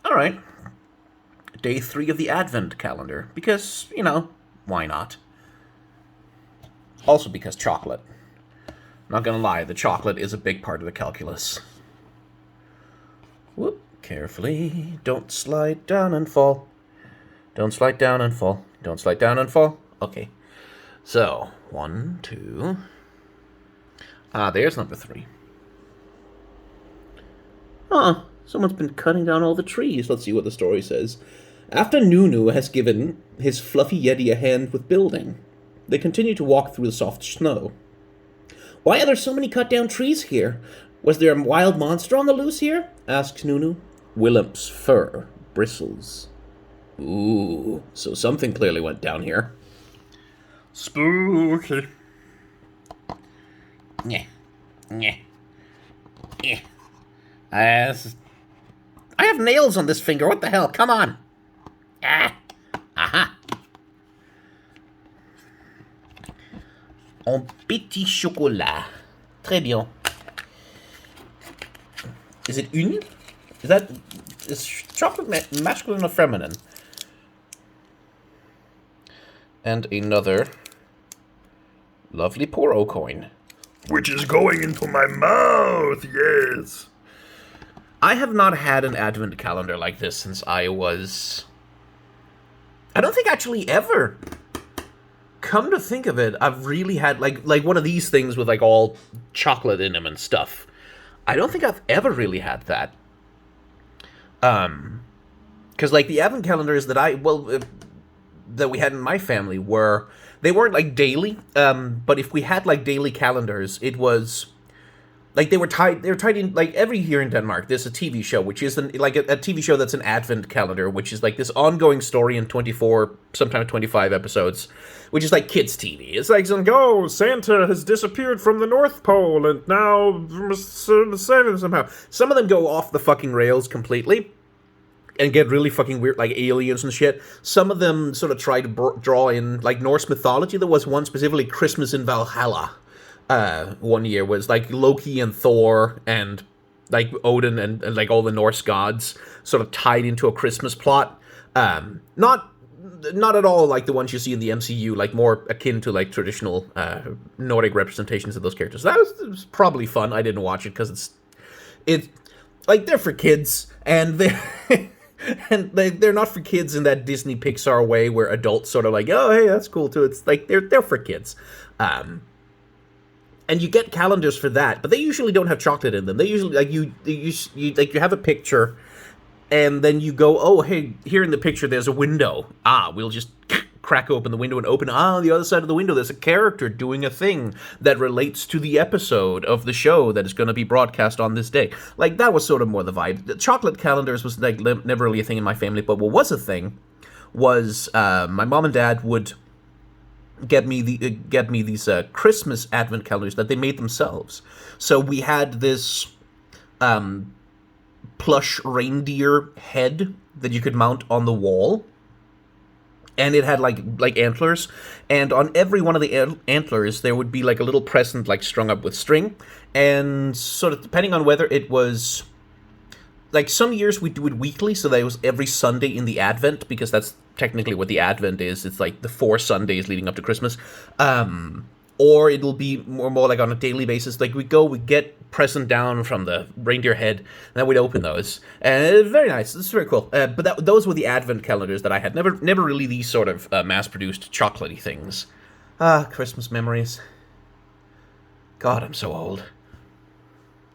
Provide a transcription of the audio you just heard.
All right. Day 3 of the Advent calendar. Because, why not? Also because chocolate. Not gonna lie, the chocolate is a big part of the calculus. Whoop, carefully. Don't slide down and fall. Don't slide down and fall. Don't slide down and fall. Okay. So, 1, 2. There's number 3. Huh. Someone's been cutting down all the trees. Let's see what the story says. After Nunu has given his fluffy yeti a hand with building, they continue to walk through the soft snow. Why are there so many cut down trees here? Was there a wild monster on the loose here? Asks Nunu. Willump's fur bristles. Ooh, so something clearly went down here. Spooky. Yeah. Yeah. Yeah. I have nails on this finger. What the hell? Come on. Ah. Aha. Un petit chocolat. Très bien. Is it une? Is chocolate masculine or feminine? And another lovely Poro coin. Which is going into my mouth, yes. I have not had an advent calendar like this since I don't think actually ever. Come to think of it, I've really had like one of these things with like all chocolate in them and stuff. I don't think I've ever really had that. Because like the advent calendars that we had in my family they weren't like daily. But if we had like daily calendars, it was like they were tied in like every year in Denmark. There's a TV show which is a TV show that's an advent calendar, which is like this ongoing story in 24, sometimes 25 episodes, which is like kids TV. It's like Santa has disappeared from the North Pole and now somehow. Some of them go off the fucking rails completely and get really fucking weird, like aliens and shit. Some of them sort of try to draw in like Norse mythology. There was one specifically, Christmas in Valhalla. One year was like Loki and Thor and like Odin and like all the Norse gods sort of tied into a Christmas plot. Not at all like the ones you see in the MCU, like more akin to like traditional Nordic representations of those characters. It was probably fun. I didn't watch it because it's like they're for kids and they're not for kids in that Disney Pixar way where adults sort of like, oh hey, that's cool too. It's like they're for kids. And you get calendars for that, but they usually don't have chocolate in them. They usually like you have a picture, and then you go, oh hey, here in the picture there's a window. We'll just crack open the window and open. On the other side of the window there's a character doing a thing that relates to the episode of the show that is going to be broadcast on this day. Like that was sort of more the vibe. The chocolate calendars was like never really a thing in my family, but what was a thing was my mom and dad would get me these Christmas advent calendars that they made themselves. So we had this plush reindeer head that you could mount on the wall, and it had like antlers, and on every one of the antlers there would be like a little present like strung up with string, and sort of depending on whether it was like some years we do it weekly, so that it was every Sunday in the Advent, because that's technically what the Advent is. It's like the 4 Sundays leading up to Christmas. Or it'll be more like on a daily basis. Like we get present down from the reindeer head, and then we'd open those. And very nice. It's very cool. But those were the Advent calendars that I had. Never really these sort of mass-produced chocolatey things. Christmas memories. God, I'm so old.